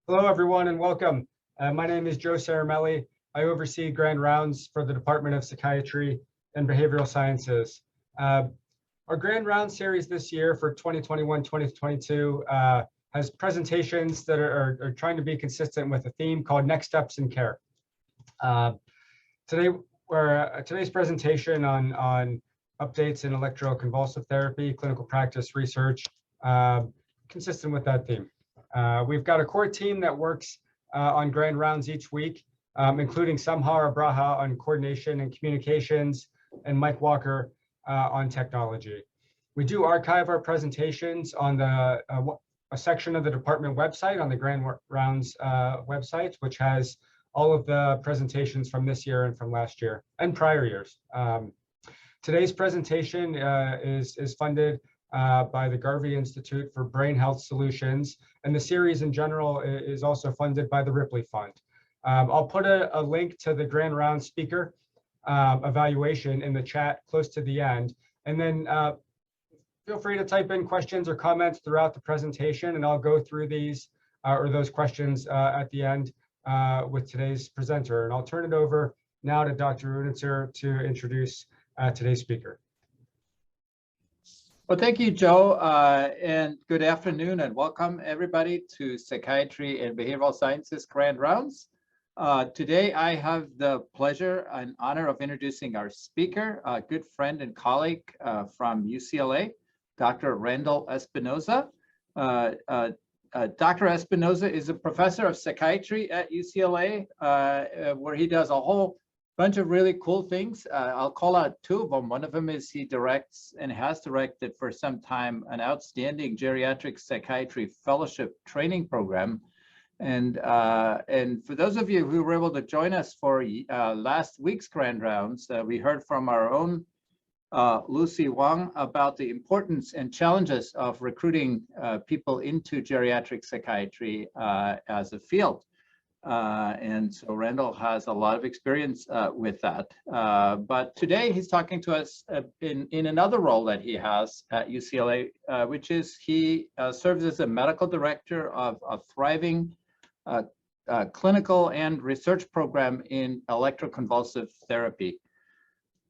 Hello, everyone, and welcome. My name is Joe Caramelli. I oversee grand rounds for the Department of Psychiatry and Behavioral Sciences. Our grand round series this year for 2021-2022 has presentations that are trying to be consistent with a theme called Next Steps in Care. Today's presentation on updates in electroconvulsive therapy, clinical practice research, consistent with that theme. We've got a core team that works on grand rounds each week, including Samhara Braha on coordination and communications, and Mike Walker on technology. We do archive our presentations on a section of the department website, on the Grand Rounds website, which has all of the presentations from this year and from last year and prior years. Today's presentation is funded by the Garvey Institute for Brain Health Solutions, and the series in general is also funded by the Ripley Fund. I'll put a link to the Grand Round speaker evaluation in the chat close to the end, and then feel free to type in questions or comments throughout the presentation, and I'll go through these or those questions at the end with today's presenter. And I'll turn it over now to Dr. Unitzer to introduce today's speaker. Well, thank you, Joe, and good afternoon and welcome everybody to Psychiatry and Behavioral Sciences Grand Rounds. Today, I have the pleasure and honor of introducing our speaker, a good friend and colleague from UCLA, Dr. Randall Espinoza. Dr. Espinoza is a professor of psychiatry at UCLA, where he does a whole bunch of really cool things. I'll call out two of them. One of them is he directs and has directed for some time an outstanding geriatric psychiatry fellowship training program. And for those of you who were able to join us for last week's Grand Rounds, we heard from our own Lucy Wang about the importance and challenges of recruiting people into geriatric psychiatry as a field. And so Randall has a lot of experience with that. But today he's talking to us in another role that he has at UCLA, which is he serves as a medical director of a thriving clinical and research program in electroconvulsive therapy.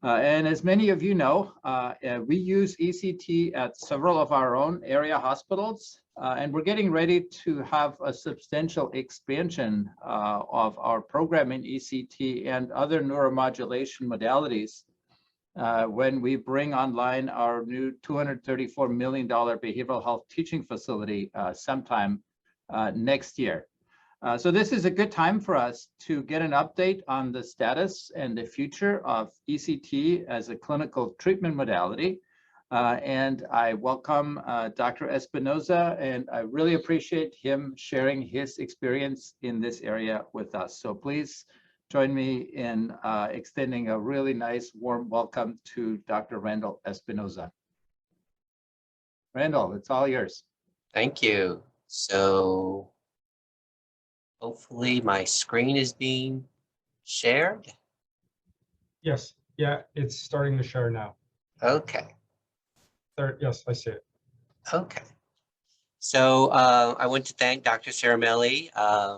And as many of you know, we use ECT at several of our own area hospitals, and we're getting ready to have a substantial expansion of our program in ECT and other neuromodulation modalities when we bring online our new $234 million behavioral health teaching facility sometime next year. So this is a good time for us to get an update on the status and the future of ECT as a clinical treatment modality. And I welcome Dr. Espinoza, and I really appreciate him sharing his experience in this area with us. So please join me in extending a really nice, warm welcome to Dr. Randall Espinoza. Randall, it's all yours. Thank you. So hopefully my screen is being shared. Yes, yeah, it's starting to share now. Okay. There, yes, I see it. Okay. So I want to thank Dr. Caramelli,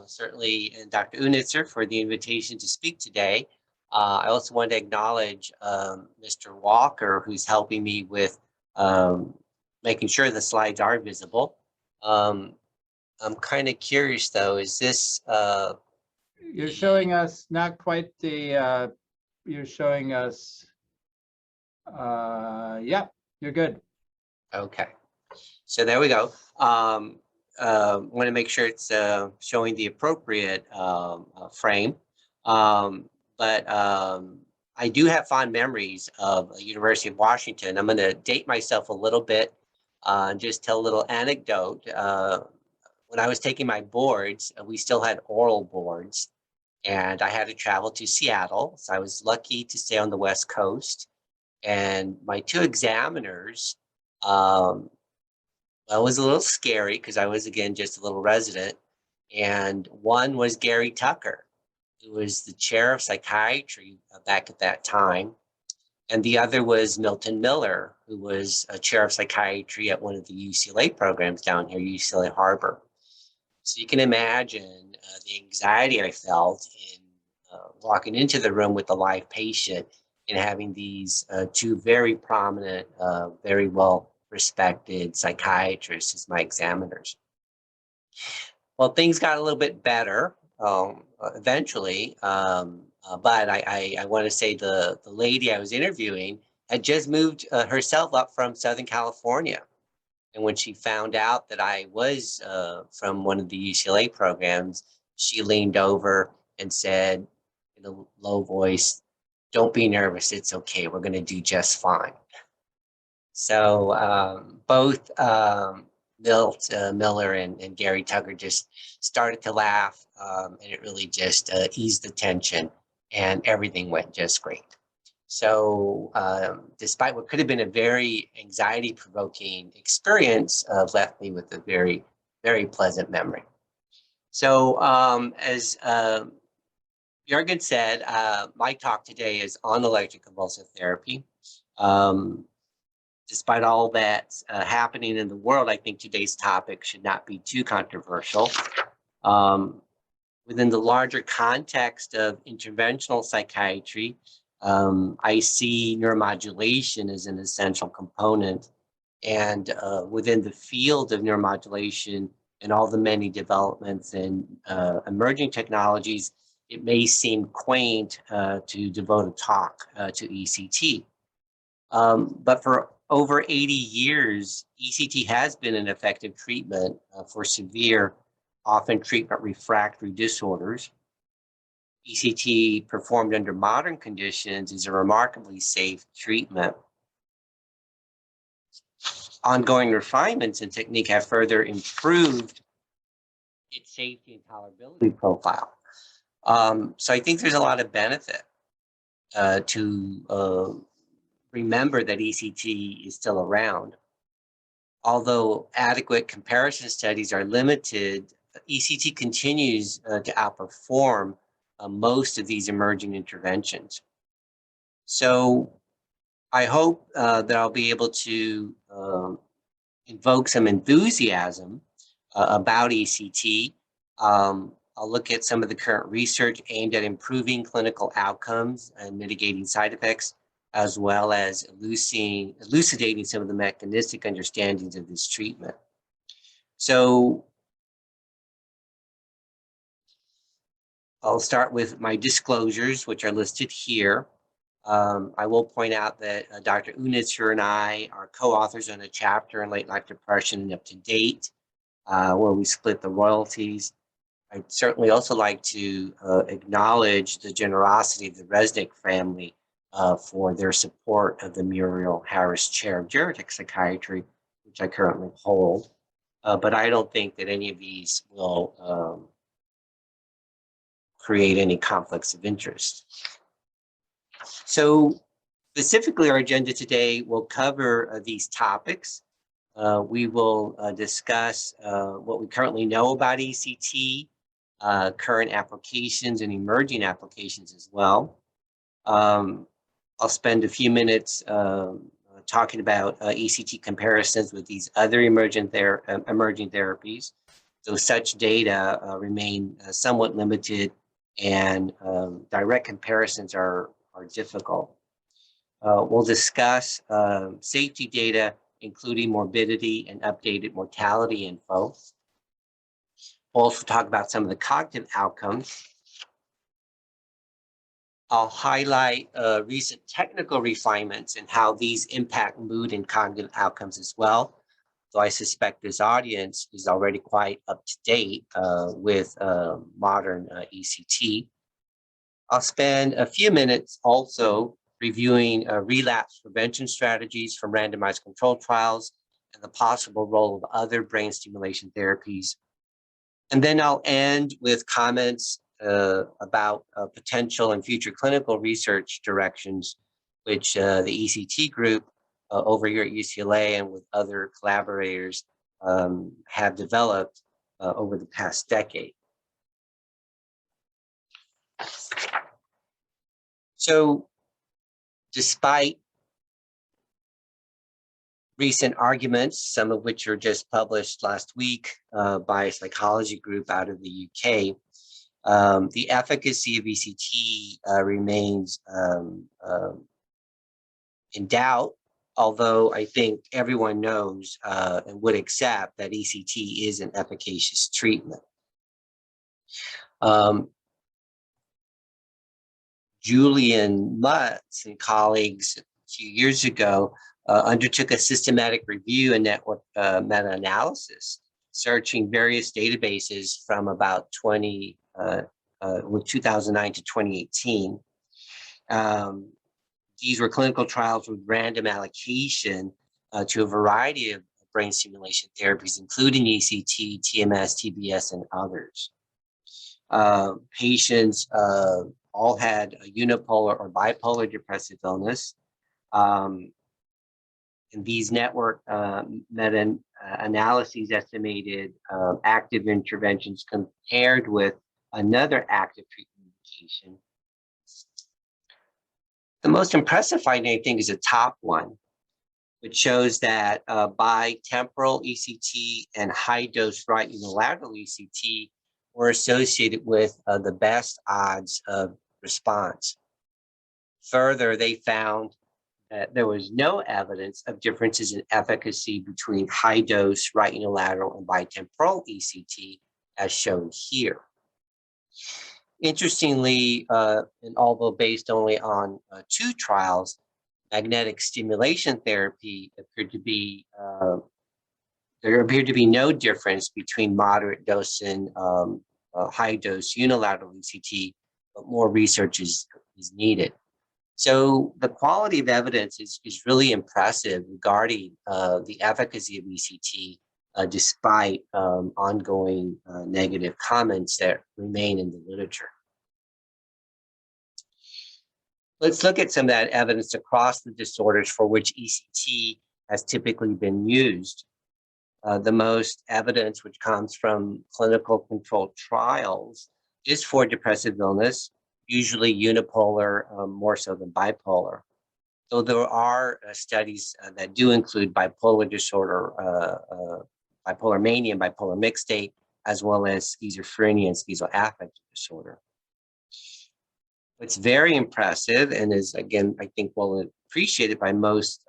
certainly, and Dr. Unitzer for the invitation to speak today. I also want to acknowledge Mr. Walker, who's helping me with making sure the slides are visible. I'm kind of curious though, is this? You're showing us not quite the, you're showing us, yeah, you're good. Okay, so there we go. Want to make sure it's showing the appropriate frame. But I do have fond memories of the University of Washington. I'm going to date myself a little bit and just tell a little anecdote. When I was taking my boards, we still had oral boards, and I had to travel to Seattle. So I was lucky to stay on the West Coast. And my two examiners, well, it was a little scary because I was, again, just a little resident. And one was Gary Tucker, who was the chair of psychiatry back at that time. And the other was Milton Miller, who was a chair of psychiatry at one of the UCLA programs down here, UCLA Harbor. So you can imagine the anxiety I felt in walking into the room with a live patient and having these two very prominent, very well respected psychiatrists as my examiners. Well, things got a little bit better eventually, but I want to say the lady I was interviewing had just moved herself up from Southern California. And when she found out that I was from one of the UCLA programs, she leaned over and said in a low voice, "Don't be nervous, it's okay, we're gonna do just fine." So both Milt Miller and Gary Tucker just started to laugh, and it really just eased the tension, and everything went just great. So despite what could have been a very anxiety-provoking experience, left me with a very, very pleasant memory. So as Jürgen said, my talk today is on electroconvulsive therapy. Despite all that's happening in the world, I think today's topic should not be too controversial. Within the larger context of interventional psychiatry, I see neuromodulation as an essential component. And within the field of neuromodulation and all the many developments and emerging technologies, it may seem quaint to devote a talk to ECT. But for over 80 years, ECT has been an effective treatment for severe, often treatment refractory disorders. ECT performed under modern conditions is a remarkably safe treatment. Ongoing refinements in technique have further improved its safety and tolerability profile. So I think there's a lot of benefit to remember that ECT is still around. Although adequate comparison studies are limited, ECT continues to outperform most of these emerging interventions. So I hope that I'll be able to invoke some enthusiasm about ECT. I'll look at some of the current research aimed at improving clinical outcomes and mitigating side effects, as well as elucidating some of the mechanistic understandings of this treatment. So I'll start with my disclosures, which are listed here. I will point out that Dr. Unitzer and I are co-authors on a chapter in late life depression and up to date, where we split the royalties. I'd certainly also like to acknowledge the generosity of the Resnick family for their support of the Muriel Harris Chair of Geriatric Psychiatry, which I currently hold. But I don't think that any of these will create any conflicts of interest. So specifically, our agenda today will cover these topics. We will discuss what we currently know about ECT, current applications and emerging applications as well. I'll spend a few minutes talking about ECT comparisons with these other emerging therapies. So such data remain somewhat limited, and direct comparisons are difficult. We'll discuss safety data, including morbidity and updated mortality info. We'll also talk about some of the cognitive outcomes. I'll highlight recent technical refinements and how these impact mood and cognitive outcomes as well. So I suspect this audience is already quite up to date with modern ECT. I'll spend a few minutes also reviewing relapse prevention strategies from randomized controlled trials and the possible role of other brain stimulation therapies. And then I'll end with comments about potential and future clinical research directions, which the ECT group over here at UCLA and with other collaborators have developed over the past decade. So despite recent arguments, some of which are just published last week by a psychology group out of the UK. The efficacy of ECT remains in doubt, although I think everyone knows and would accept that ECT is an efficacious treatment. Julian Mutz and colleagues a few years ago undertook a systematic review and network meta-analysis, searching various databases from about 2009 to 2018. These were clinical trials with random allocation to a variety of brain stimulation therapies, including ECT, TMS, TBS, and others. Patients all had a unipolar or bipolar depressive illness. And these network meta-analyses estimated active interventions compared with another active treatment medication. The most impressive finding, I think, is the top one, which shows that bitemporal ECT and high-dose right unilateral ECT were associated with the best odds of response. Further, they found that there was no evidence of differences in efficacy between high-dose right unilateral and bitemporal ECT, as shown here. Interestingly, and although based only on 2 trials, magnetic stimulation therapy appeared to be, there appeared to be no difference between moderate dose and high dose unilateral ECT, but more research is needed. So the quality of evidence is really impressive regarding the efficacy of ECT, despite ongoing negative comments that remain in the literature. Let's look at some of that evidence across the disorders for which ECT has typically been used. The most evidence which comes from clinical controlled trials is for depressive illness, usually unipolar, more so than bipolar. Though there are studies that do include bipolar disorder, bipolar mania and bipolar mixed state, as well as schizophrenia and schizoaffective disorder. What's very impressive and is, again, I think well appreciated by most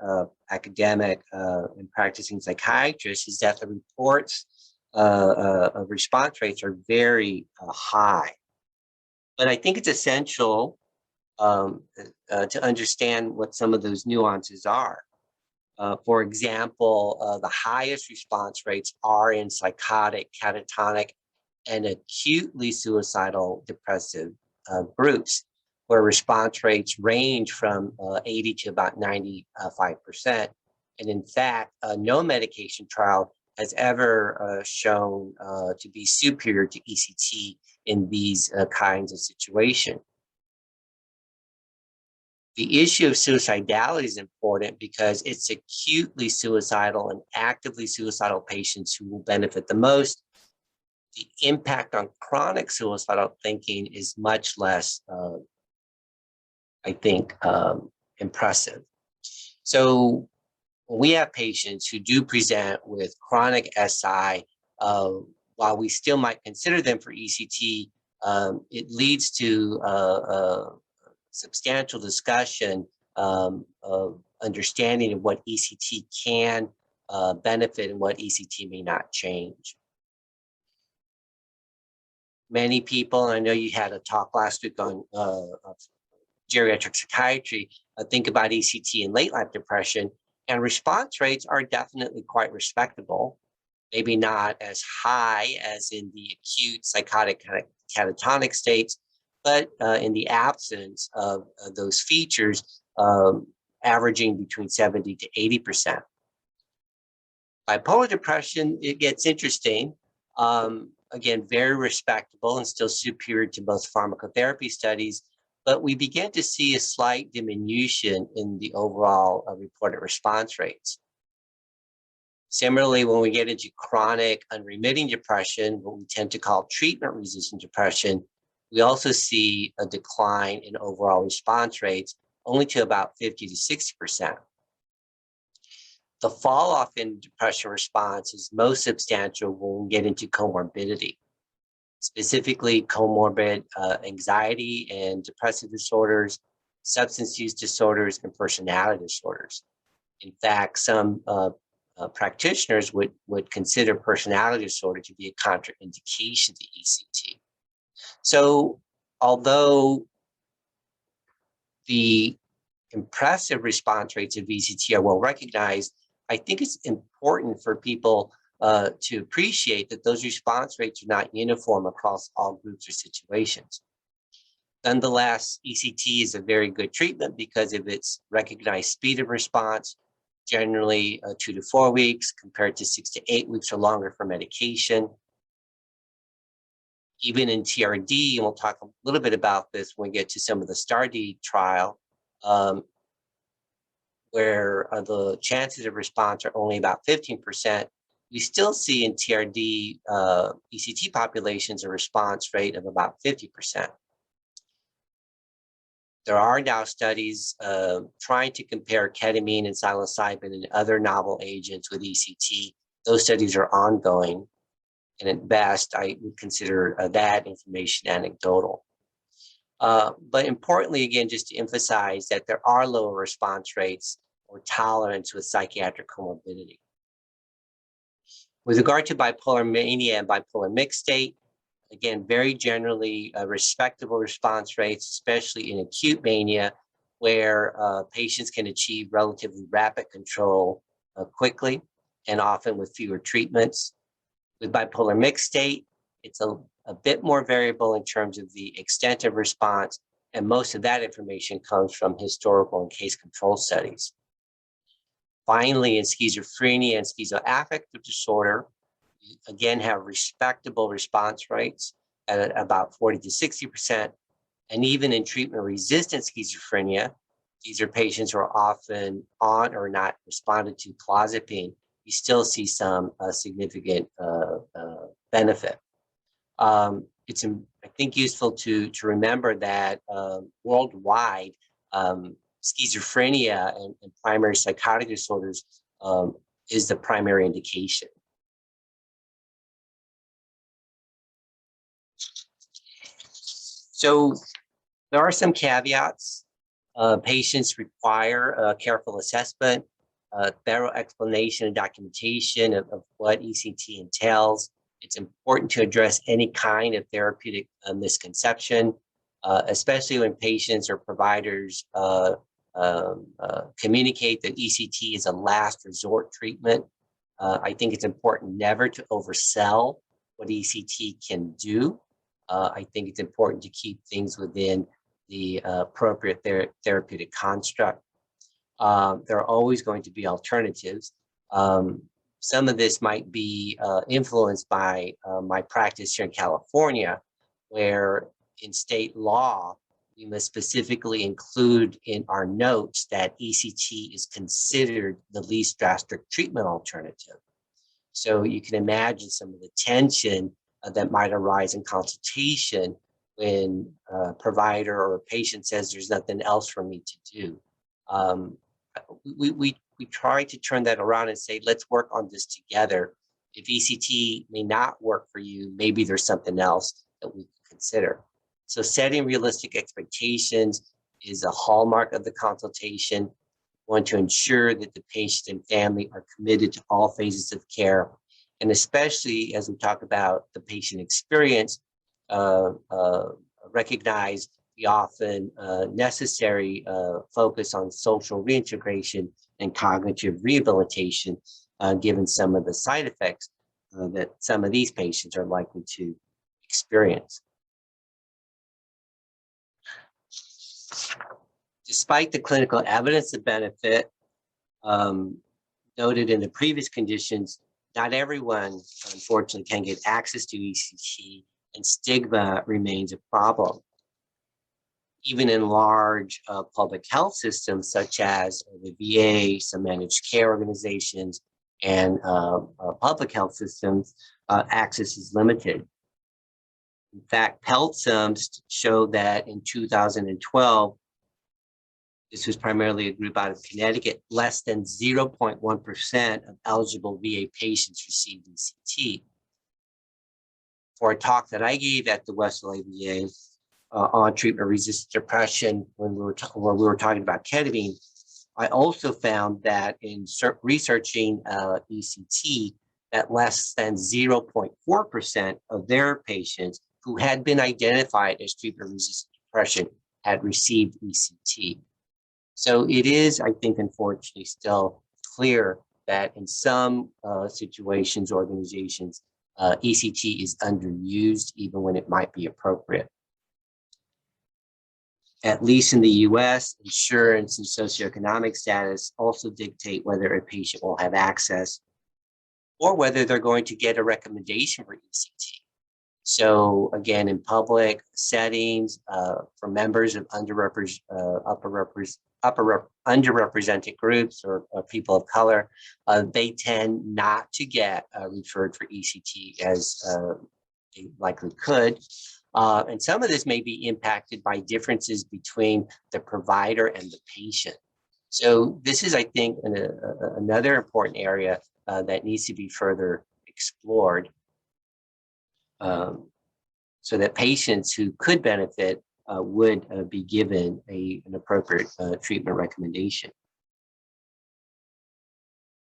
academic and practicing psychiatrists is that the reports of response rates are very high. But I think it's essential to understand what some of those nuances are. For example, the highest response rates are in psychotic, catatonic, and acutely suicidal depressive groups, where response rates range from 80 to about 95%. And in fact, no medication trial has ever shown to be superior to ECT in these kinds of situations. The issue of suicidality is important because it's acutely suicidal and actively suicidal patients who will benefit the most. The impact on chronic suicidal thinking is much less, I think, impressive. So when we have patients who do present with chronic SI, while we still might consider them for ECT, it leads to substantial discussion of understanding of what ECT can benefit and what ECT may not change. Many people, and I know you had a talk last week on geriatric psychiatry, think about ECT in late life depression, and response rates are definitely quite respectable. Maybe not as high as in the acute psychotic catatonic states, but in the absence of those features, averaging between 70 to 80%. Bipolar depression, it gets interesting. Again, very respectable and still superior to most pharmacotherapy studies, but we begin to see a slight diminution in the overall reported response rates. Similarly, when we get into chronic unremitting depression, what we tend to call treatment-resistant depression, we also see a decline in overall response rates, only to about 50 to 60%. The fall off in depression response is most substantial when we get into comorbidity, specifically comorbid anxiety and depressive disorders, substance use disorders, and personality disorders. In fact, some practitioners would consider personality disorder to be a contraindication to ECT. So although the impressive response rates of ECT are well recognized, I think it's important for people to appreciate that those response rates are not uniform across all groups or situations. Nonetheless, ECT is a very good treatment because of its recognized speed of response, generally 2 to 4 weeks compared to 6 to 8 weeks or longer for medication. Even in TRD, and we'll talk a little bit about this when we get to some of the STAR-D trial, where the chances of response are only about 15%, we still see in TRD ECT populations a response rate of about 50%. There are now studies trying to compare ketamine and psilocybin and other novel agents with ECT. Those studies are ongoing, and at best, I would consider that information anecdotal. But importantly, again, just to emphasize that there are lower response rates or tolerance with psychiatric comorbidity. With regard to bipolar mania and bipolar mixed state, again, very generally respectable response rates, especially in acute mania, where patients can achieve relatively rapid control quickly and often with fewer treatments. With bipolar mixed state, it's a bit more variable in terms of the extent of response, and most of that information comes from historical and case control studies. Finally, in schizophrenia and schizoaffective disorder, you again have respectable response rates at about 40 to 60%. And even in treatment-resistant schizophrenia, these are patients who are often on or not responded to clozapine. You still see some significant benefit. It's, I think, useful to remember that worldwide, schizophrenia and primary psychotic disorders is the primary indication. So there are some caveats. Patients require careful assessment, thorough explanation and documentation of what ECT entails. It's important to address any kind of therapeutic misconception, especially when patients or providers communicate that ECT is a last resort treatment. I think it's important never to oversell what ECT can do. I think it's important to keep things within the appropriate therapeutic construct. There are always going to be alternatives. Some of this might be influenced by my practice here in California, where in state law, we must specifically include in our notes that ECT is considered the least drastic treatment alternative. So you can imagine some of the tension that might arise in consultation when a provider or a patient says there's nothing else for me to do. We try to turn that around and say, let's work on this together. If ECT may not work for you, maybe there's something else that we can consider. So setting realistic expectations is a hallmark of the consultation. We want to ensure that the patient and family are committed to all phases of care, and especially as we talk about the patient experience, recognize the often necessary focus on social reintegration and cognitive rehabilitation, given some of the side effects that some of these patients are likely to experience. Despite the clinical evidence of benefit noted in the previous conditions, not everyone, unfortunately, can get access to ECT, and stigma remains a problem. Even in large public health systems, such as the VA, some managed care organizations, and public health systems, access is limited. In fact, PELT sums show that in 2012, This was primarily a group out of Connecticut. Less than 0.1% of eligible VA patients received ECT. For a talk that I gave at the West LA VA on treatment-resistant depression when we were talking about ketamine, I also found that in researching ECT, that less than 0.4% of their patients who had been identified as treatment-resistant depression had received ECT. So it is, I think, unfortunately, still clear that in some situations, organizations, ECT is underused, even when it might be appropriate. At least in the US, insurance and socioeconomic status also dictate whether a patient will have access or whether they're going to get a recommendation for ECT. So again, in public settings, for members of underrepresented groups or people of color, they tend not to get referred for ECT as they likely could. And some of this may be impacted by differences between the provider and the patient. So this is, I think, another important area that needs to be further explored, so that patients who could benefit would be given an appropriate treatment recommendation.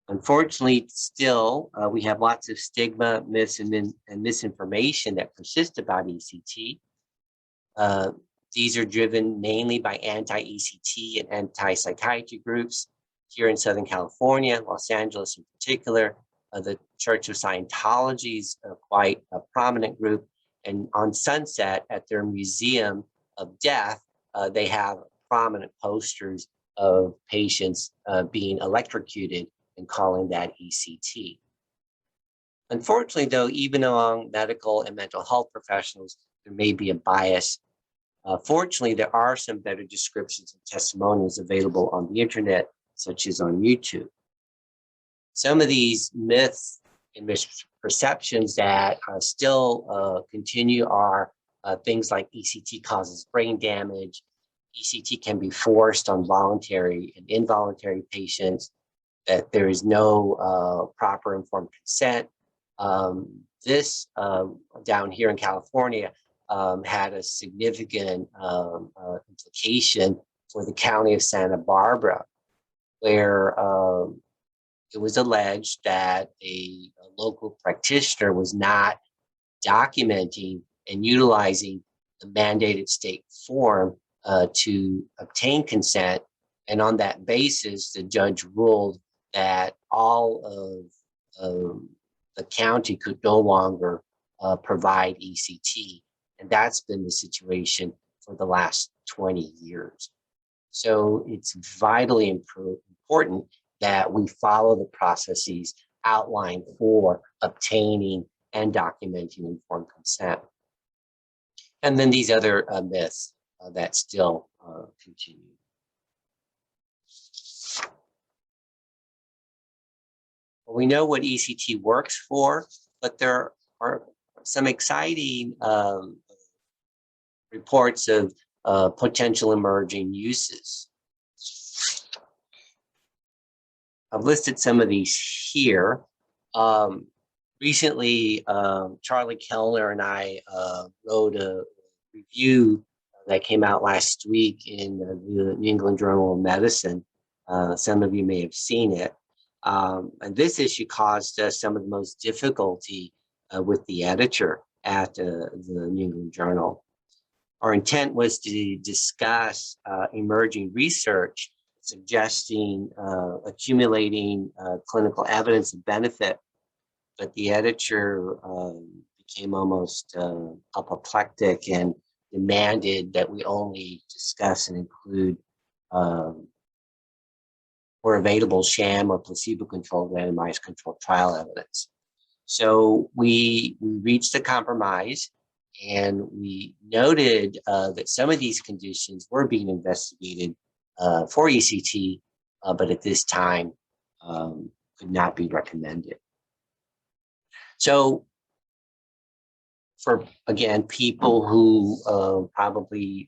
Unfortunately, still, we have lots of stigma, myths, and misinformation that persist about ECT. These are driven mainly by anti-ECT and anti-psychiatry groups here in Southern California, Los Angeles in particular. The Church of Scientology is quite a prominent group. And on Sunset, at their Museum of Death, they have prominent posters of patients being electrocuted and calling that ECT. Unfortunately, though, even among medical and mental health professionals, there may be a bias. Fortunately, there are some better descriptions and testimonials available on the internet, such as on YouTube. Some of these myths and misperceptions that still continue are things like ECT causes brain damage, ECT can be forced on voluntary and involuntary patients, that there is no proper informed consent. This down here in California had a significant implication for the county of Santa Barbara, where it was alleged that a local practitioner was not documenting and utilizing the mandated state form to obtain consent. And on that basis, the judge ruled that all of the county could no longer provide ECT. And that's been the situation for the last 20 years. So it's vitally important that we follow the processes outlined for obtaining and documenting informed consent. And then these other myths that still continue. Well, we know what ECT works for, but there are some exciting reports of potential emerging uses. I've listed some of these here. Recently, Charlie Kellner and I wrote a review that came out last week in the New England Journal of Medicine. Some of you may have seen it. And this issue caused us some of the most difficulty with the editor at the New England Journal. Our intent was to discuss emerging research suggesting accumulating clinical evidence of benefit, but the editor became almost apoplectic and demanded that we only discuss and include or available sham or placebo-controlled randomized controlled trial evidence. So we reached a compromise, and we noted that some of these conditions were being investigated for ECT, but at this time could not be recommended. So for, again, people who probably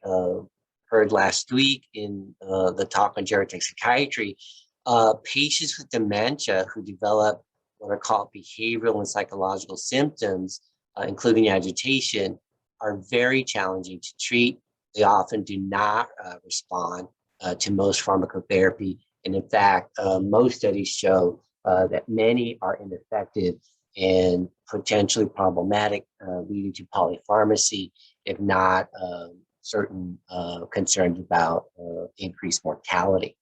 heard last week in the talk on geriatric psychiatry, patients with dementia who develop what are called behavioral and psychological symptoms, including agitation, are very challenging to treat. They often do not respond to most pharmacotherapy. And in fact, most studies show that many are ineffective and potentially problematic, leading to polypharmacy, if not certain concerns about increased mortality.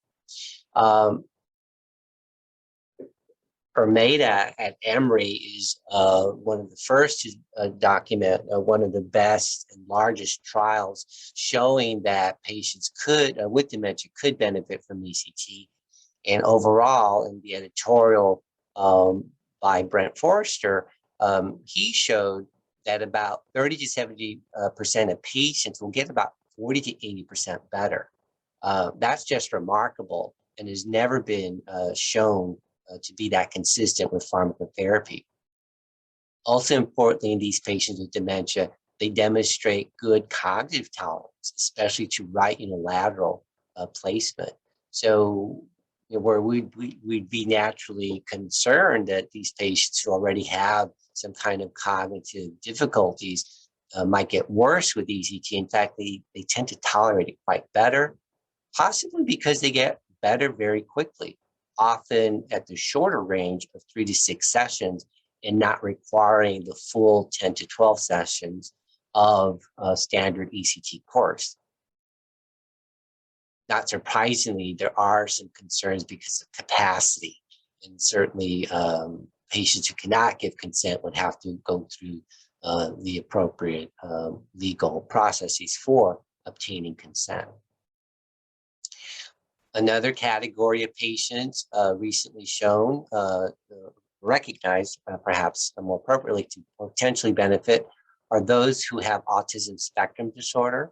Meta at Emory is one of the first to document one of the best and largest trials showing that patients with dementia could benefit from ECT. And overall, in the editorial by Brent Forrester, he showed that about 30 to 70% of patients will get about 40 to 80% better. That's just remarkable and has never been shown to be that consistent with pharmacotherapy. Also importantly, in these patients with dementia, they demonstrate good cognitive tolerance, especially to right unilateral placement. So where we'd be naturally concerned that these patients who already have some kind of cognitive difficulties might get worse with ECT. In fact, they tend to tolerate it quite better, possibly because they get better very quickly, often at the shorter range of 3 to 6 sessions and not requiring the full 10 to 12 sessions of a standard ECT course. Not surprisingly, there are some concerns because of capacity, and certainly patients who cannot give consent would have to go through the appropriate legal processes for obtaining consent. Another category of patients recently shown, recognized perhaps more appropriately to potentially benefit, are those who have autism spectrum disorder,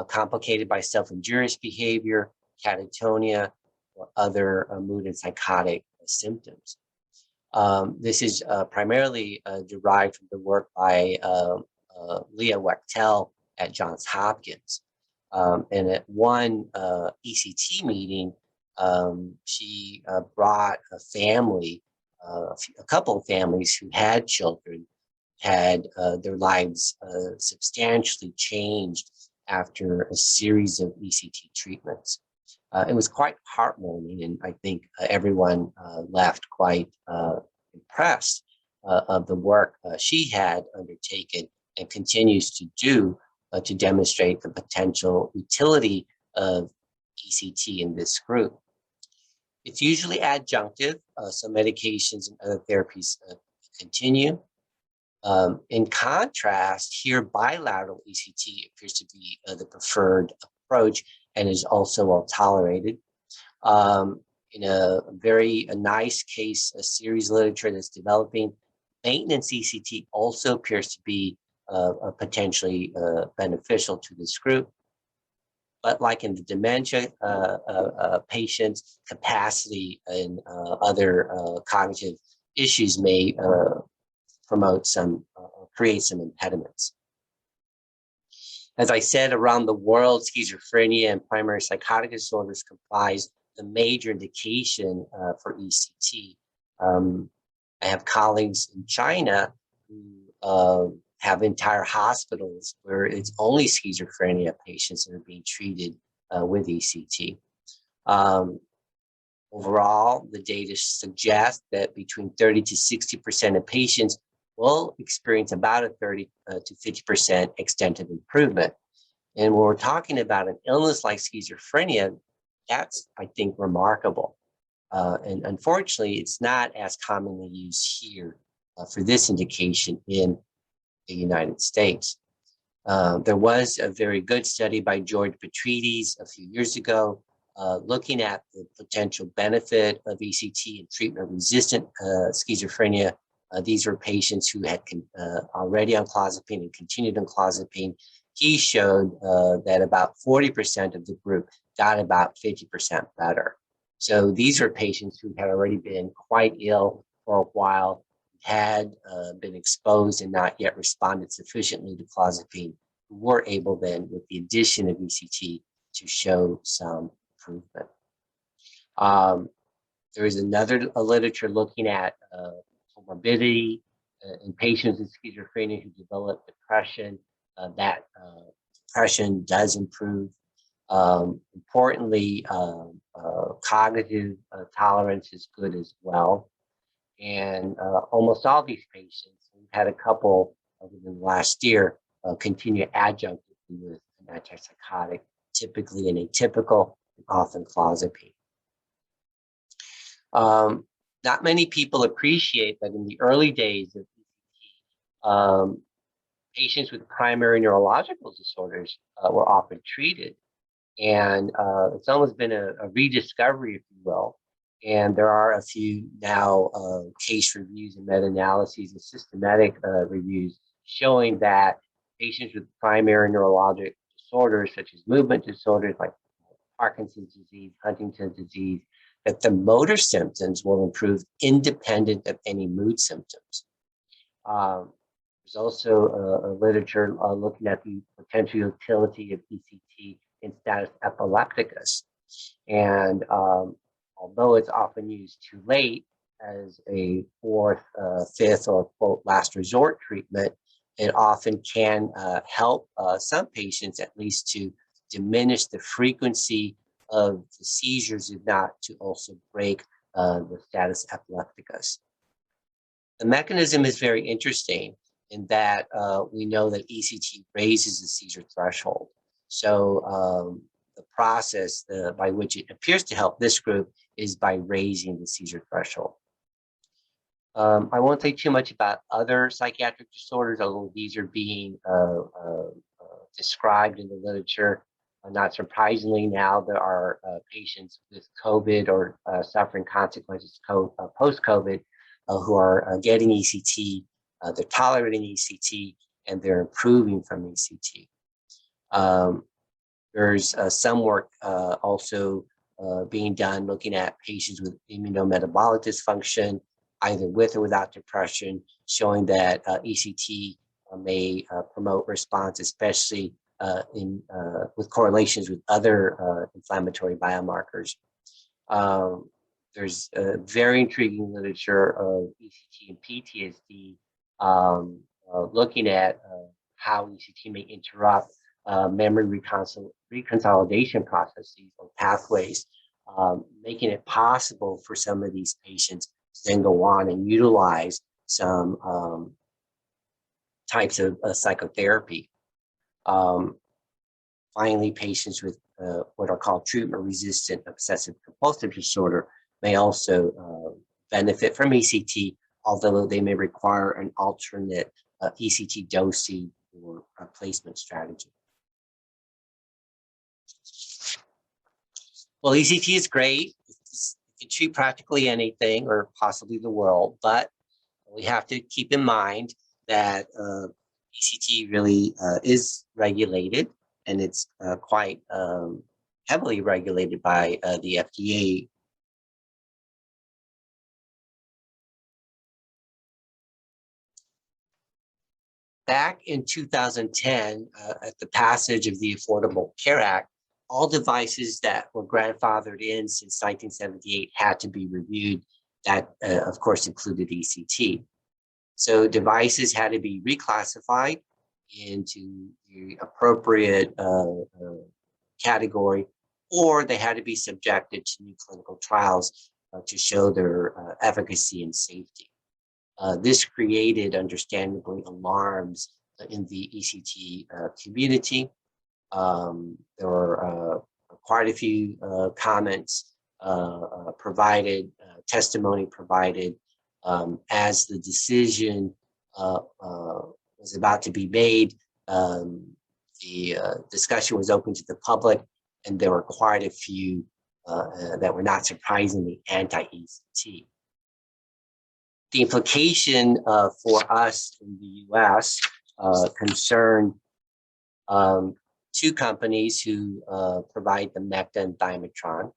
complicated by self-injurious behavior, catatonia, or other mood and psychotic symptoms. This is primarily derived from the work by Leah Wachtel at Johns Hopkins. And at one ECT meeting, she brought a family, a couple of families who had children, had their lives substantially changed after a series of ECT treatments. It was quite heartwarming, and I think everyone left quite impressed of the work she had undertaken and continues to do to demonstrate the potential utility of ECT in this group. It's usually adjunctive, so medications and other therapies continue. In contrast, here bilateral ECT appears to be the preferred approach and is also well tolerated. In a very nice case, a series literature that's developing, maintenance ECT also appears to be potentially beneficial to this group. But like in the dementia patients, capacity and other cognitive issues may promote some, create some impediments. As I said, around the world, schizophrenia and primary psychotic disorders comprise the major indication for ECT. I have colleagues in China who have entire hospitals where it's only schizophrenia patients that are being treated with ECT. Overall, the data suggests that between 30 to 60% of patients will experience about a 30 to 50% extent of improvement. And when we're talking about an illness like schizophrenia, that's, I think, remarkable. And unfortunately, it's not as commonly used here for this indication in the United States. There was a very good study by George Petrides a few years ago looking at the potential benefit of ECT in treatment-resistant schizophrenia. These were patients who had already on clozapine and continued on clozapine. He showed that about 40% of the group got about 50% better. So these are patients who had already been quite ill for a while, had been exposed and not yet responded sufficiently to clozapine, who were able then, with the addition of ECT, to show some improvement. There is another literature looking at comorbidity in patients with schizophrenia who develop depression. That depression does improve. Importantly, cognitive tolerance is good as well. And almost all these patients, we've had a couple within the last year, continue adjunctively with an antipsychotic, typically an atypical and often clozapine. Not many people appreciate that in the early days of ECT, patients with primary neurological disorders were often treated. And it's almost been a rediscovery, if you will. And there are a few now case reviews and meta-analyses and systematic reviews showing that patients with primary neurologic disorders, such as movement disorders like Parkinson's disease, Huntington's disease, that the motor symptoms will improve independent of any mood symptoms. There's also a literature looking at the potential utility of ECT in status epilepticus. And although it's often used too late as a fourth, fifth, or quote, last resort treatment, it often can help some patients at least to diminish the frequency of the seizures, if not to also break the status epilepticus. The mechanism is very interesting in that we know that ECT raises the seizure threshold. So the process by which it appears to help this group is by raising the seizure threshold. I won't say too much about other psychiatric disorders, although these are being described in the literature. Not surprisingly, now there are patients with COVID or suffering consequences post-COVID who are getting ECT, they're tolerating ECT, and they're improving from ECT. There's some work also being done looking at patients with immunometabolic dysfunction, either with or without depression, showing that ECT may promote response, especially with correlations with other inflammatory biomarkers. There's a very intriguing literature of ECT and PTSD looking at how ECT may interrupt memory reconsolidation processes or pathways, making it possible for some of these patients to then go on and utilize some types of psychotherapy. Finally, patients with what are called treatment-resistant obsessive-compulsive disorder may also benefit from ECT, although they may require an alternate ECT dosing or replacement strategy. Well, ECT is great. It can treat practically anything or possibly the world, but we have to keep in mind that ECT really is regulated, and it's quite heavily regulated by the FDA. Back in 2010, at the passage of the Affordable Care Act, all devices that were grandfathered in since 1978 had to be reviewed. That, of course, included ECT. So devices had to be reclassified into the appropriate category, or they had to be subjected to new clinical trials to show their efficacy and safety. This created, understandably, alarms in the ECT community. There were quite a few comments provided, testimony provided as the decision was about to be made. The discussion was open to the public, and there were quite a few that were not surprisingly anti-ECT. The implication for us in the US concerned two companies who provide the Mecta and Thymatron.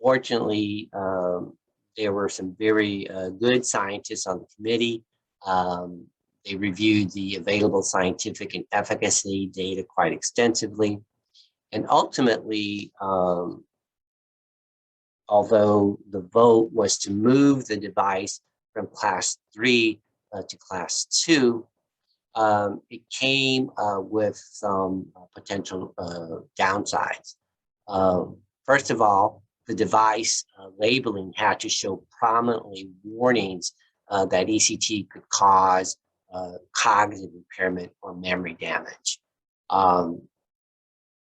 Fortunately, there were some very good scientists on the committee. They reviewed the available scientific and efficacy data quite extensively. And ultimately, although the vote was to move the device from class 3 to class 2, it came with some potential downsides. First of all, the device labeling had to show prominently warnings that ECT could cause cognitive impairment or memory damage.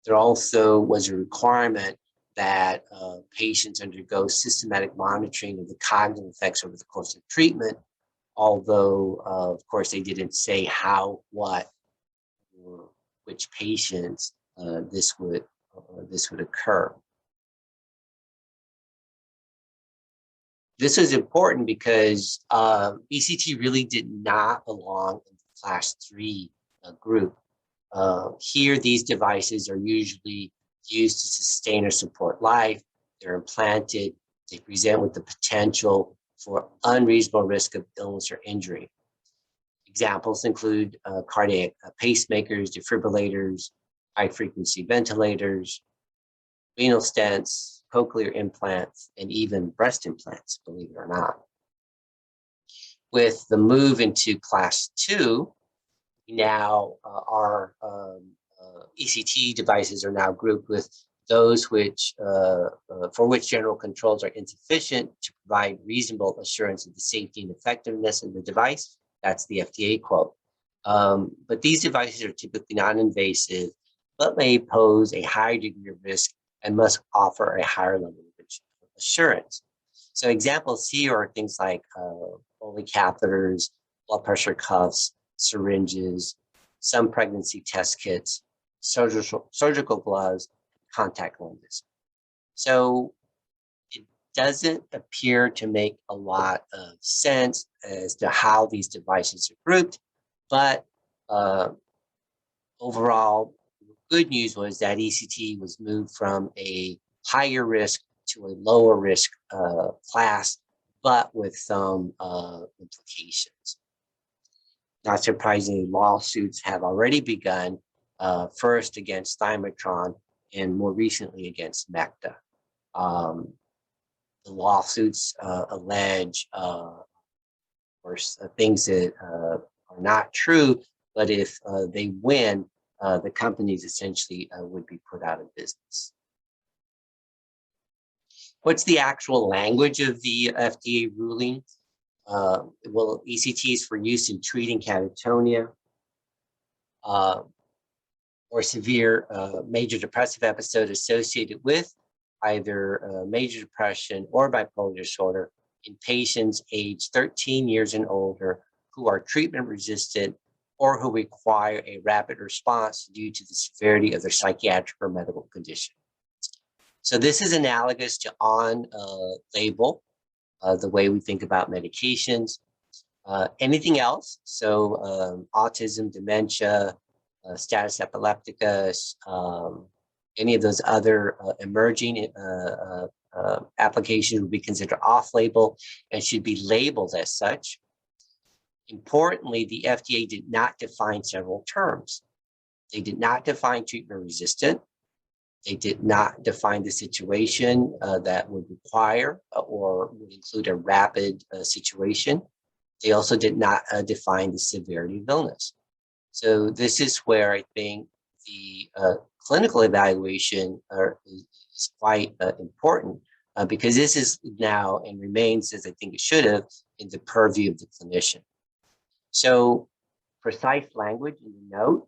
There also was a requirement that patients undergo systematic monitoring of the cognitive effects over the course of treatment, although, of course, they didn't say how, what, or which patients this would occur. This is important because ECT really did not belong in the class 3 group. Here, these devices are usually used to sustain or support life. They're implanted. They present with the potential for unreasonable risk of illness or injury. Examples include cardiac pacemakers, defibrillators, high-frequency ventilators, renal stents, cochlear implants, and even breast implants, believe it or not. With the move into class 2, now our ECT devices are now grouped with those which, for which general controls are insufficient to provide reasonable assurance of the safety and effectiveness of the device. That's the FDA quote. But these devices are typically non-invasive, but may pose a higher degree of risk and must offer a higher level of assurance. So examples here are things like Foley catheters, blood pressure cuffs, syringes, some pregnancy test kits, surgical gloves, contact lenses. So it doesn't appear to make a lot of sense as to how these devices are grouped, but overall, good news was that ECT was moved from a higher risk to a lower risk class, but with some implications. Not surprisingly, lawsuits have already begun, first against Thymatron and more recently against MECTA. The lawsuits allege things that are not true, but if they win, the companies essentially would be put out of business. What's the actual language of the FDA ruling? Well, ECT is for use in treating catatonia or severe major depressive episode associated with either major depression or bipolar disorder in patients aged 13 years and older who are treatment resistant or who require a rapid response due to the severity of their psychiatric or medical condition. So this is analogous to on-label, the way we think about medications. Anything else, so autism, dementia, status epilepticus, any of those other emerging applications would be considered off-label and should be labeled as such. Importantly, the FDA did not define several terms. They did not define treatment resistant. They did not define the situation that would require or would include a rapid situation. They also did not define the severity of illness. So this is where I think the clinical evaluation is quite important because this is now and remains, as I think it should have, in the purview of the clinician. So precise language in the note,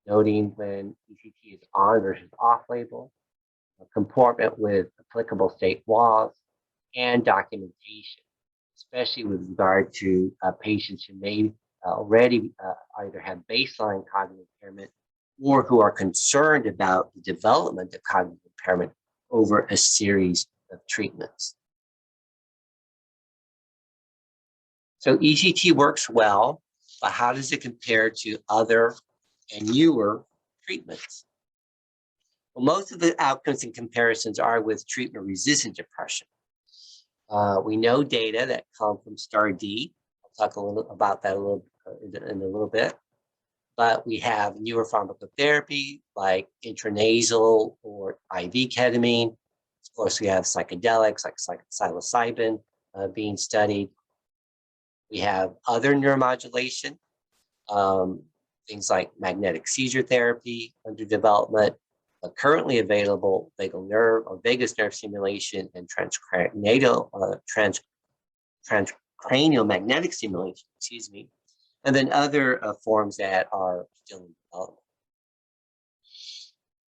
noting when ECT is on versus off-label, comportment with applicable state laws, and documentation, especially with regard to patients who may already either have baseline cognitive impairment or who are concerned about the development of cognitive impairment over a series of treatments. So ECT works well, but how does it compare to other and newer treatments? Well, most of the outcomes and comparisons are with treatment-resistant depression. We know data that come from STAR-D. I'll talk a little about that in a little bit. but we have newer pharmacotherapy like intranasal or IV ketamine. Of course, we have psychedelics like psilocybin being studied. We have other neuromodulation, things like magnetic seizure therapy under development, currently available vagal nerve or vagus nerve stimulation and transcranial magnetic stimulation, excuse me, and then other forms that are still in development.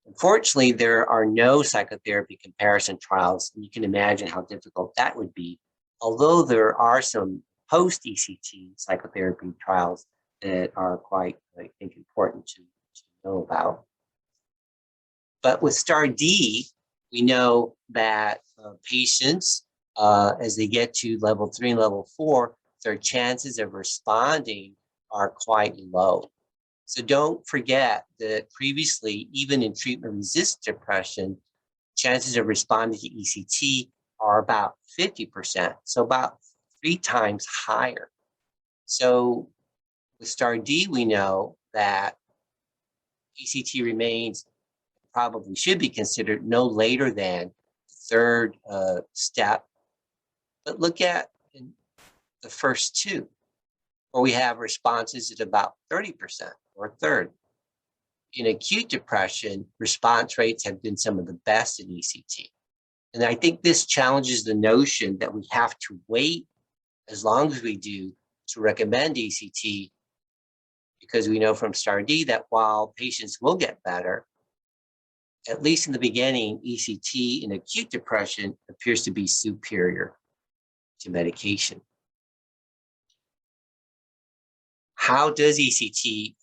Unfortunately, there are no psychotherapy comparison trials, and you can imagine how difficult that would be, although there are some post-ECT psychotherapy trials that are quite, I think, important to know about. But with STAR-D, we know that patients, as they get to level 3 and level 4, their chances of responding are quite low. So don't forget that previously, even in treatment-resistant depression, chances of responding to ECT are about 50%, so about 3 times higher. So with STAR-D, we know that ECT remains, probably should be considered no later than the third step. But look at the first 2, where we have responses at about 30% or a third. In acute depression, response rates have been some of the best in ECT. And I think this challenges the notion that we have to wait as long as we do to recommend ECT, because we know from STAR-D that while patients will get better, at least in the beginning, ECT in acute depression appears to be superior to medication. How does ECT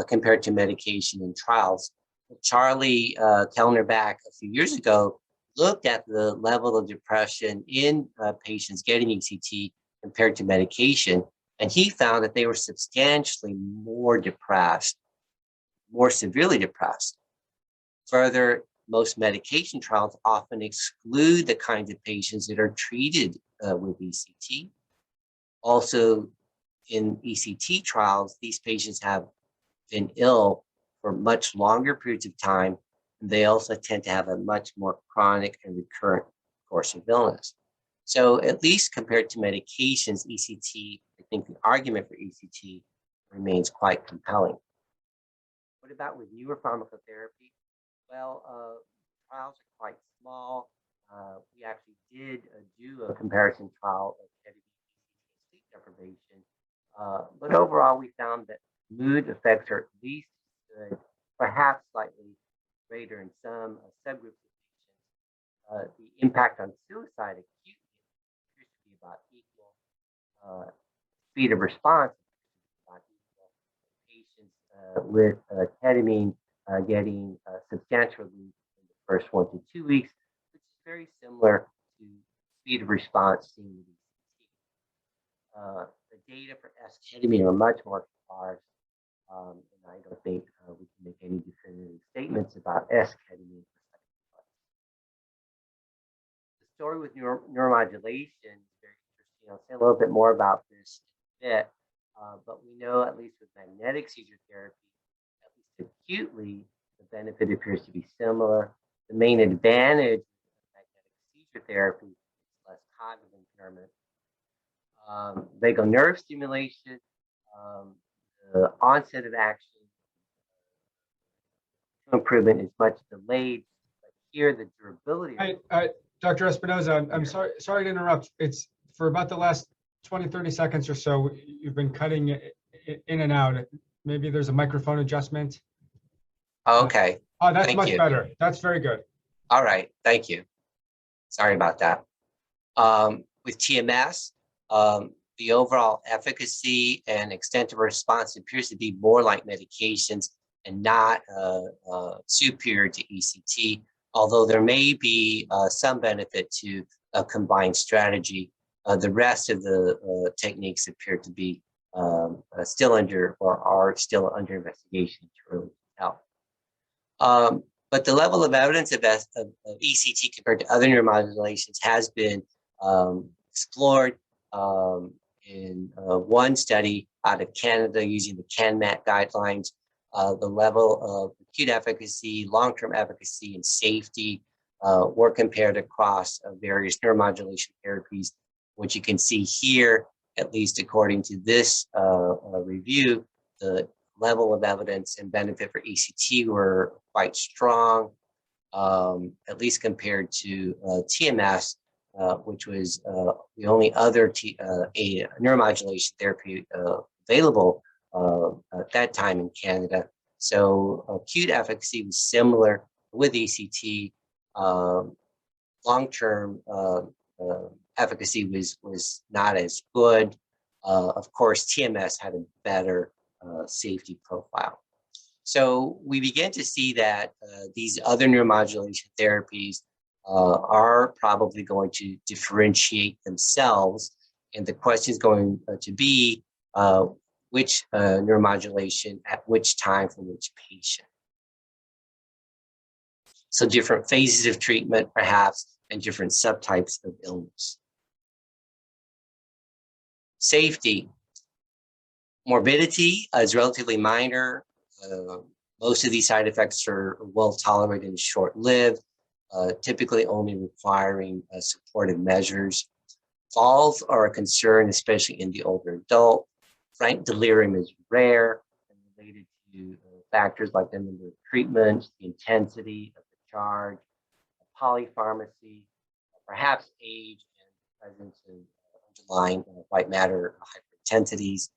compare to medication in trials? Charlie Kellner back a few years ago looked at the level of depression in patients getting ECT compared to medication, and he found that they were substantially more depressed, more severely depressed. Further, most medication trials often exclude the kinds of patients that are treated with ECT. Also, in ECT trials, these patients have been ill for much longer periods of time, and they also tend to have a much more chronic and recurrent course of illness. So at least compared to medications, ECT, I think the argument for ECT remains quite compelling. What about with newer pharmacotherapy? Well, trials are quite small. We actually did do a comparison trial of ketamine and sleep deprivation. But overall, we found that mood effects are at least good, perhaps slightly greater in some subgroups of patients. The impact on suicide acutely appears to be about equal. Speed of response is about equal. Patients with ketamine getting substantial relief in the first 1 to 2 weeks, which is very similar to speed of response seen with ECT. The data for S-ketamine are much more sparse, and I don't think we can make any definitive statements about S-ketamine. The story with neuromodulation is very interesting. I'll say a little bit more about this in a bit, but we know, at least with magnetic seizure therapy, at least acutely, the benefit appears to be similar. The main advantage of magnetic seizure therapy is less cognitive impairment. Vagal nerve stimulation, the onset of action improvement is much delayed, but here the durability. Dr. Espinoza, I'm sorry to interrupt. It's for about the last 20, 30 seconds or so, you've been cutting in and out. Maybe there's a microphone adjustment. Okay. Oh, that's Thank much you. better. That's very good. All right. Thank you. Sorry about that. With TMS, the overall efficacy and extent of response appears to be more like medications and not superior to ECT, although there may be some benefit to a combined strategy. The rest of the techniques appear to be still under or are still under investigation to really help. But the level of evidence of ECT compared to other neuromodulations has been explored, in one study out of Canada using the CanMat guidelines, the level of acute efficacy, long-term efficacy, and safety were compared across various neuromodulation therapies. What you can see here, at least according to this review, the level of evidence and benefit for ECT were quite strong, at least compared to TMS, which was the only other a neuromodulation therapy available at that time in Canada. So acute efficacy was similar with ECT. Long-term efficacy was not as good. Of course, TMS had a better safety profile. So we began to see that these other neuromodulation therapies are probably going to differentiate themselves. And the question is going to be which neuromodulation at which time for which patient. So different phases of treatment, perhaps, and different subtypes of illness. Safety. Morbidity is relatively minor. Most of these side effects are well tolerated and short-lived, typically only requiring supportive measures. Falls are a concern, especially in the older adult. Frank delirium is rare and related to factors like the number of treatments, the intensity of the charge, polypharmacy, perhaps age and presence of underlying white matter hyperintensities.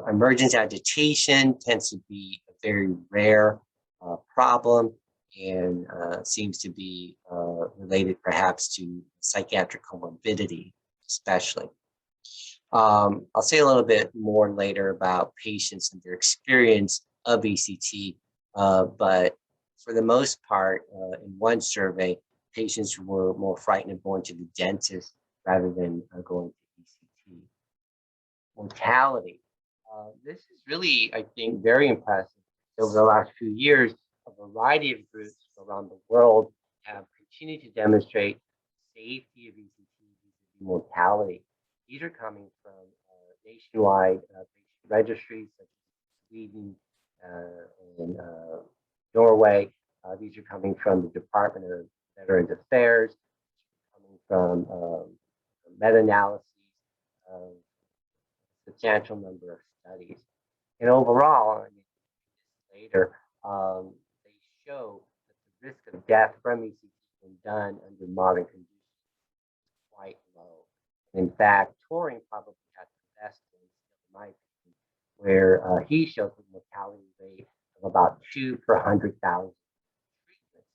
Emergent agitation tends to be a very rare problem and seems to be related perhaps to psychiatric comorbidity, especially. I'll say a little bit more later about patients and their experience of ECT, but for the most part, in one survey, patients were more frightened of going to the dentist rather than going to ECT. Mortality. This is really, I think, very impressive. Over the last few years, a variety of groups around the world have continued to demonstrate safety of ECT mortality. These are coming from nationwide registries such as Sweden and Norway. These are coming from the Department of Veterans Affairs, coming from meta-analyses of a substantial number of studies. And overall, later, they show that the risk of death from ECT when done under modern conditions is quite low. And in fact, Turing probably has the best case, in my opinion, where he shows a mortality rate of about 2 per 100,000 treatments,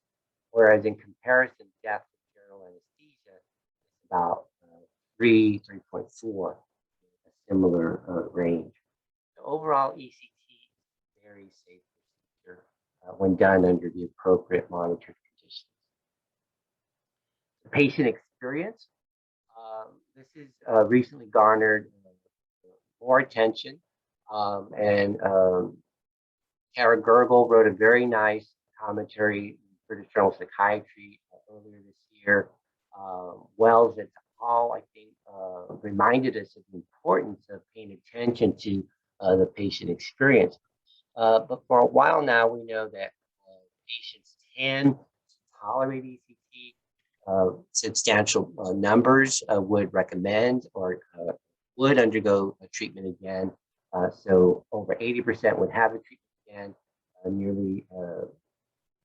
whereas in comparison, death with general anesthesia is about 3.4, a similar range. So overall, ECT is a very safe procedure when done under the appropriate monitored conditions. The patient experience. This has recently garnered more attention, and Kara Gergel wrote a very nice commentary in British Journal of Psychiatry earlier this year. Wells et al., I think, reminded us of the importance of paying attention to the patient experience. But for a while now, we know that patients tend to tolerate ECT. Substantial numbers would recommend or would undergo a treatment again. So over 80% would have a treatment again. Nearly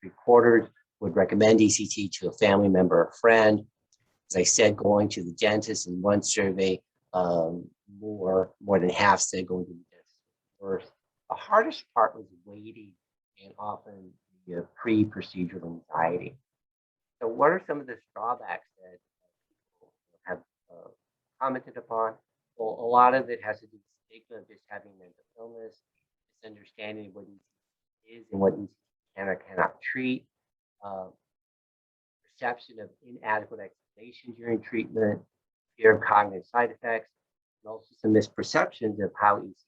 3/4 would recommend ECT to a family member or friend. As I said, going to the dentist in one survey, more than half said going to the dentist first. The hardest part was waiting and often the pre-procedural anxiety. So what are some of the drawbacks that people have commented upon? Well, a lot of it has to do with stigma of just having mental illness, misunderstanding of what ECT is and what ECT can or cannot treat, perception of inadequate explanation during treatment, fear of cognitive side effects, and also some misperceptions of how ECT is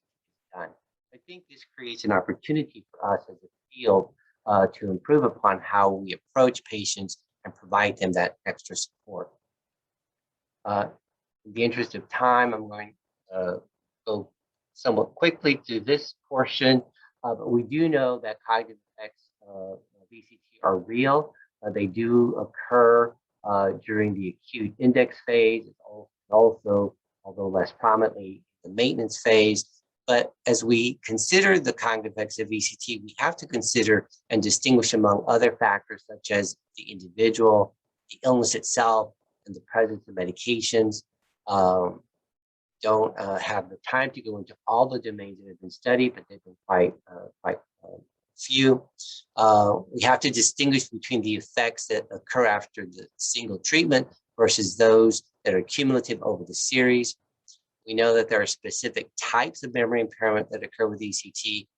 done. I think this creates an opportunity for us as a field to improve upon how we approach patients and provide them that extra support. In the interest of time, I'm going go somewhat quickly through this portion, but we do know that cognitive effects of VCT are real. They do occur during the acute index phase, also, although less prominently, the maintenance phase. But as we consider the cognitive effects of VCT, we have to consider and distinguish among other factors such as the individual, the illness itself, and the presence of medications. Don't have the time to go into all the domains that have been studied, but they've been quite few. We have to distinguish between the effects that occur after the single treatment versus those that are cumulative over the series. We know that there are specific types of memory impairment that occur with ECT,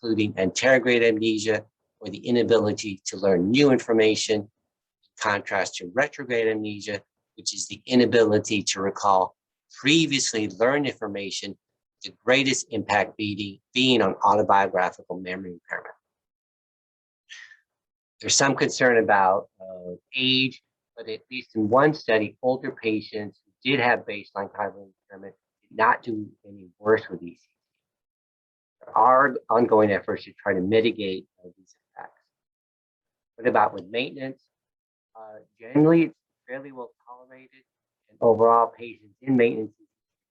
including anterograde amnesia, or the inability to learn new information, in contrast to retrograde amnesia, which is the inability to recall previously learned information, the greatest impact being on autobiographical memory impairment. There's some concern about age, but at least in one study, older patients who did have baseline cognitive impairment did not do any worse with ECT. There are ongoing efforts to try to mitigate these effects. What about with maintenance? Generally, it's fairly well tolerated, and overall, patients in maintenance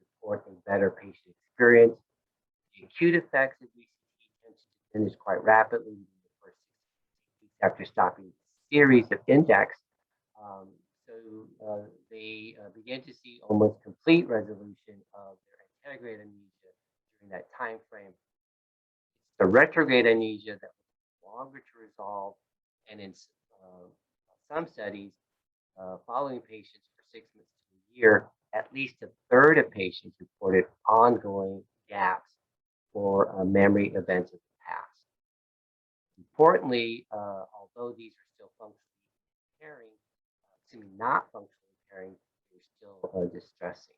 report a better patient experience. The acute effects of ECT tend to diminish quite rapidly in the first 6 weeks after stopping a series of index. They begin to see almost complete resolution of their anterograde amnesia during that time frame. It's the retrograde amnesia that was longer to resolve, and in some studies, following patients for 6 months to a year, at least a third of patients reported ongoing gaps for memory events of the past. Importantly, although these are still functionally impairing, not functionally impairing, they're still distressing.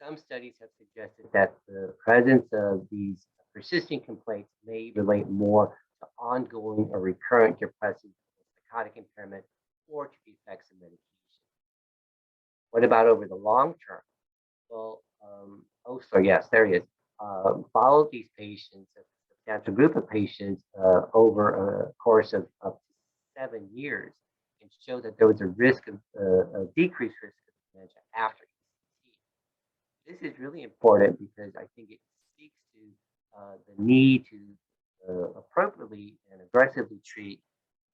Some studies have suggested that the presence of these persisting complaints may relate more to ongoing or recurrent depressive or psychotic impairment or to the effects of medication. What about over the long term? Well, yes, there he is. Followed these patients, a substantial group of patients, over a course of up to 7 years, and showed that there was a decreased risk of dementia after ECT. This is really important because I think it speaks to the need to appropriately and aggressively treat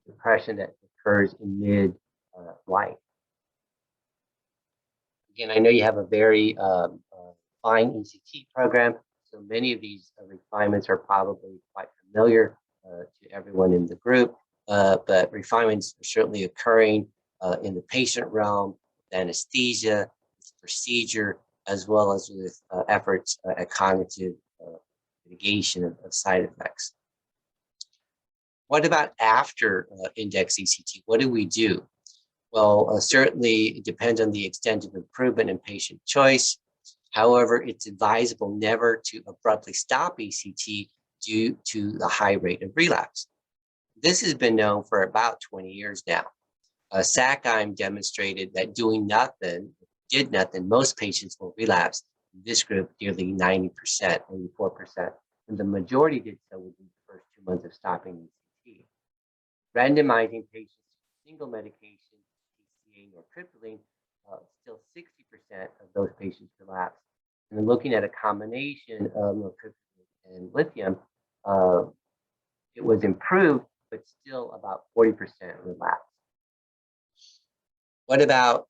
depression that occurs in mid-life. Again, I know you have a very fine ECT program, so many of these refinements are probably quite familiar to everyone in the group, but refinements are certainly occurring in the patient realm, anesthesia, procedure, as well as with efforts at cognitive mitigation of side effects. What about after index ECT? What do we do? Well, certainly it depends on the extent of improvement in patient choice. However, it's advisable never to abruptly stop ECT due to the high rate of relapse. This has been known for about 20 years now. Sackheim demonstrated that doing nothing, most patients will relapse. In this group, nearly 90%, 84%, and the majority did so within the first 2 months of stopping ECT. Randomizing patients to single medication, TCA or tripling, still 60% of those patients relapse. And then looking at a combination of nortriptyline and lithium, it was improved, but still about 40% relapse. What about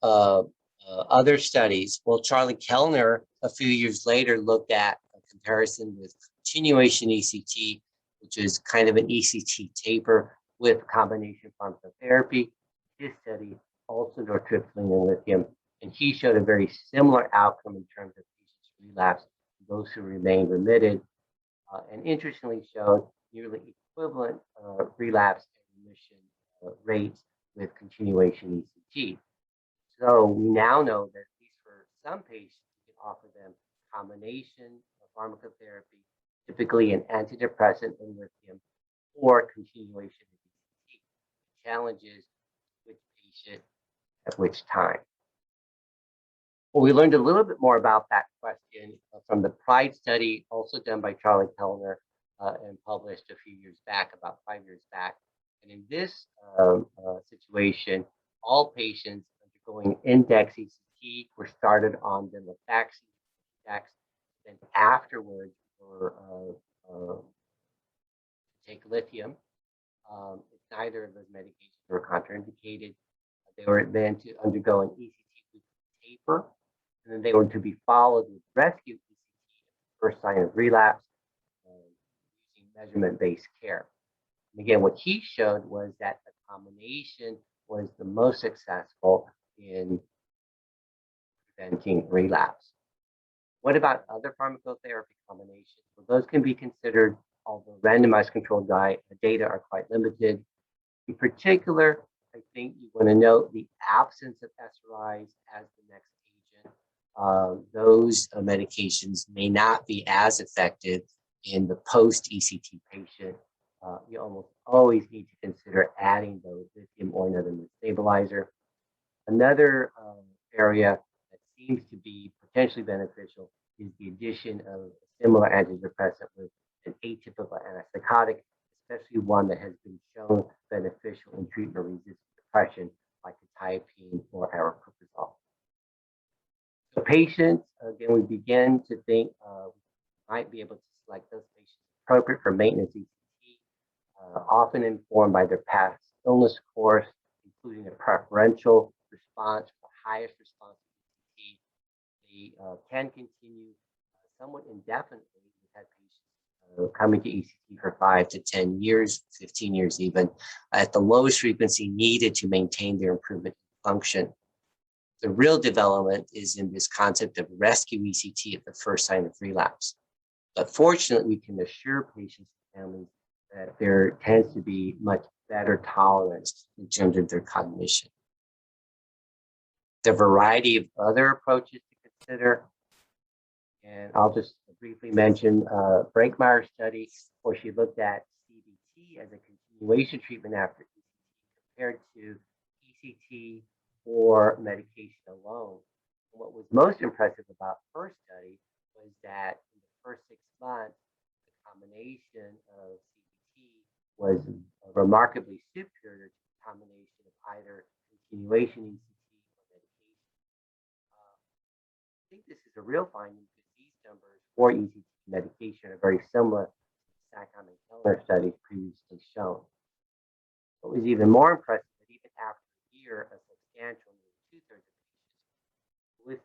other studies? Well, Charlie Kellner, a few years later, looked at a comparison with continuation ECT, which is kind of an ECT taper with combination pharmacotherapy. His study also nortriptyline and lithium, and he showed a very similar outcome in terms of patients relapse, those who remained remitted, and interestingly showed nearly equivalent relapse and remission rates with continuation ECT. So we now know that at least for some patients, we can offer them combination of pharmacotherapy, typically an antidepressant and lithium, or continuation of ECT. The challenge is which patient at which time. Well, we learned a little bit more about that question from the PRIDE study, also done by Charlie Kellner and published a few years back, about 5 years back. And in this situation, all patients undergoing index ECT were started on the Efficacy index, then afterwards were take lithium. Neither of those medications were contraindicated. They were then to undergo an ECT taper, and then they were to be followed with rescue ECT, first sign of relapse, using measurement-based care. And again, what he showed was that the combination was the most successful in preventing relapse. What about other pharmacotherapy combinations? Well, those can be considered, although randomized controlled data are quite limited. In particular, I think you want to note the absence of SRIs as the next agent. Those medications may not be as effective in the post-ECT patient. You almost always need to consider adding those lithium or another stabilizer. Another area that seems to be potentially beneficial is the addition of a similar antidepressant with an atypical antipsychotic, especially one that has been shown beneficial in treatment-resistant depression, like quetiapine or aripiprazole. So patients, again, we begin to think we might be able to select those patients appropriate for maintenance ECT, often informed by their past illness course, including a preferential response for highest response ECT. They can continue somewhat indefinitely. We've had patients coming to ECT for 5 to 10 years, 15 years even, at the lowest frequency needed to maintain their improvement in function. The real development is in this concept of rescue ECT at the first sign of relapse. But fortunately, we can assure patients and families that there tends to be much better tolerance in terms of their cognition. The variety of other approaches to consider, and I'll just briefly mention Breakmeyer's study, where she looked at CBT as a continuation treatment after ECT compared to ECT or medication alone. And what was most impressive about her study was that in the first 6 months, the combination of CBT was remarkably superior to the combination of either continuation ECT or medication. I think this is a real finding because these numbers for ECT medication are very similar to the Sackheim and Kellner studies previously shown. What was even more impressive that even after a year, a substantial, nearly 2/3 of patients with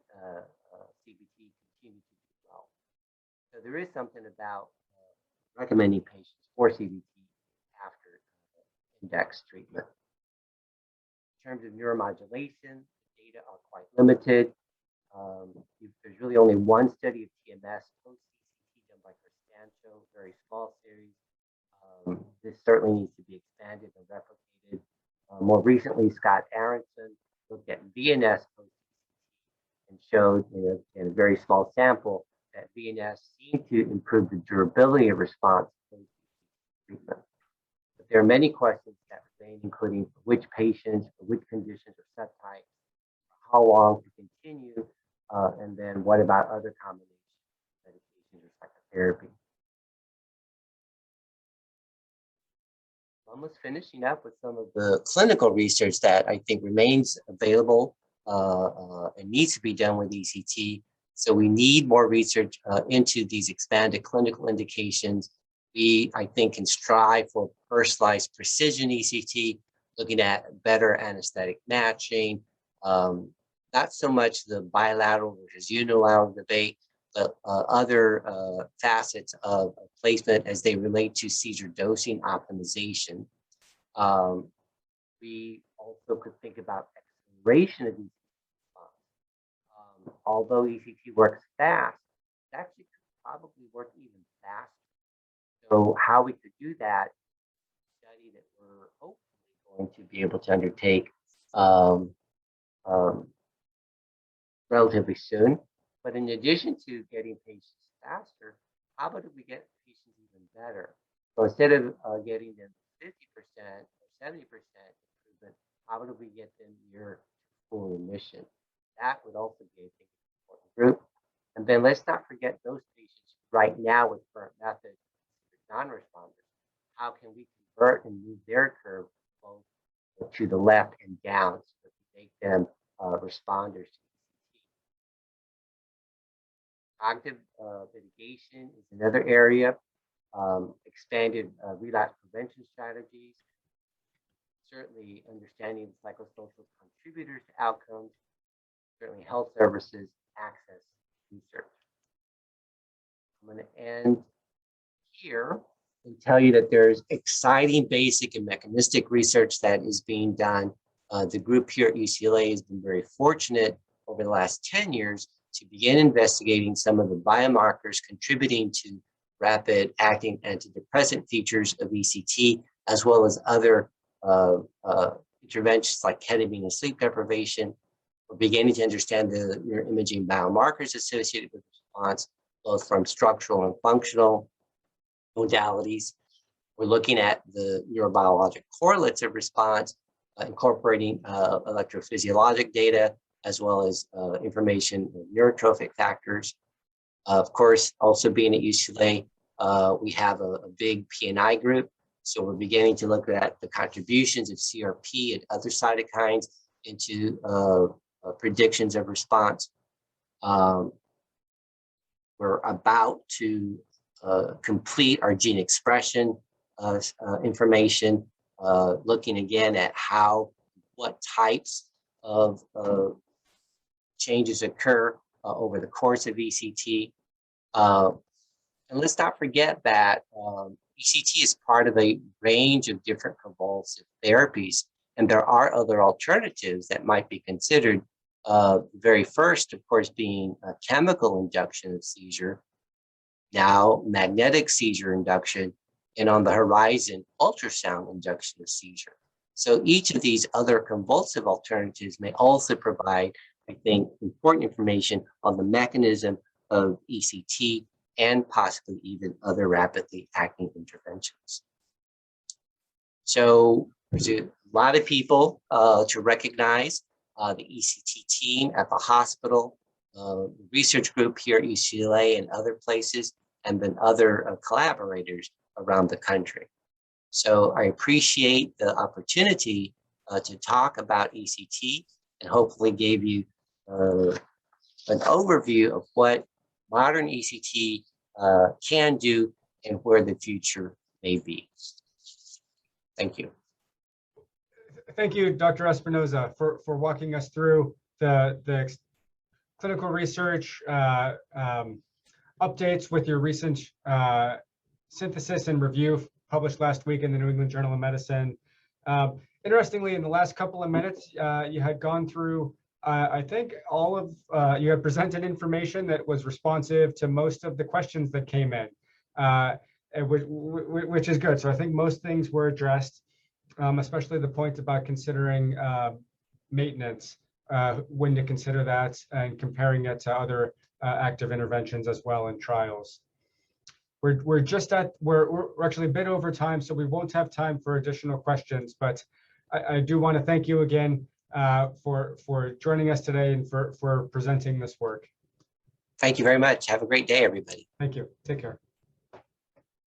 CBT continue to do well. So there is something about recommending patients for CBT after index treatment. In terms of neuromodulation, the data are quite limited. There's really only one study of TMS post-CCT done by Cristancho, very small series. This certainly needs to be expanded and replicated. More recently, Scott Aronson looked at VNS post-CCT and showed in a very small sample that VNS seemed to improve the durability of response post-CCT treatment. But there are many questions that remain, including for which patients, for which conditions or subtypes, how long to continue, and then what about other combinations of medications or psychotherapy. Almost finishing up with some of the clinical research that I think remains available and needs to be done with ECT. So we need more research into these expanded clinical indications. We, I think, can strive for personalized precision ECT, looking at better anesthetic matching, not so much the bilateral versus unilateral debate, but other facets of placement as they relate to seizure dosing optimization. We also could think about acceleration of ECT response. Although ECT works fast, it actually could probably work even faster. So how we could do that, study that we're hopefully going to be able to undertake relatively soon. But in addition to getting patients faster, how about if we get patients even better? So instead of getting them 50% or 70% improvement, how about if we get them near full remission? That would also be, I think, important group. And then let's not forget those patients right now with current methods, non-responders. How can we convert and move their curve both to the left and down so that we make them responders to ECT? Cognitive mitigation is another area. Expanded relapse prevention strategies. Certainly understanding the psychosocial contributors to outcomes. Certainly health services, access, research. I'm going to end here and tell you that there's exciting basic and mechanistic research that is being done. The group here at UCLA has been very fortunate over the last 10 years to begin investigating some of the biomarkers contributing to rapid acting antidepressant features of ECT, as well as other interventions like ketamine and sleep deprivation. We're beginning to understand the neuroimaging biomarkers associated with response, both from structural and functional modalities. We're looking at the neurobiologic correlates of response, incorporating electrophysiologic data, as well as information of neurotrophic factors. Of course, also being at UCLA, we have a big P&I group. So we're beginning to look at the contributions of CRP and other cytokines into predictions of response. We're about to complete our gene expression information, looking again at what types of changes occur over the course of ECT. And let's not forget that ECT is part of a range of different convulsive therapies, and there are other alternatives that might be considered. Very first, of course, being a chemical induction of seizure, now magnetic seizure induction, and on the horizon, ultrasound induction of seizure. So each of these other convulsive alternatives may also provide, I think, important information on the mechanism of ECT and possibly even other rapidly acting interventions. So there's a lot of people to recognize: the ECT team at the hospital, the research group here at UCLA and other places, and then other collaborators around the country. So I appreciate the opportunity to talk about ECT and hopefully gave you an overview of what modern ECT can do and where the future may be. Thank you. Thank you, Dr. Espinoza, for walking us through the clinical research updates with your recent synthesis and review published last week in the New England Journal of Medicine. Interestingly, in the last couple of minutes, you had gone through, I think, all of, you had presented information that was responsive to most of the questions that came in, which is good. So I think most things were addressed, especially the point about considering maintenance, when to consider that and comparing it to other active interventions as well in trials. We're actually a bit over time, so we won't have time for additional questions, but I do want to thank you again for joining us today and for presenting this work. Thank you very much. Have a great day, everybody. Thank you. Take care.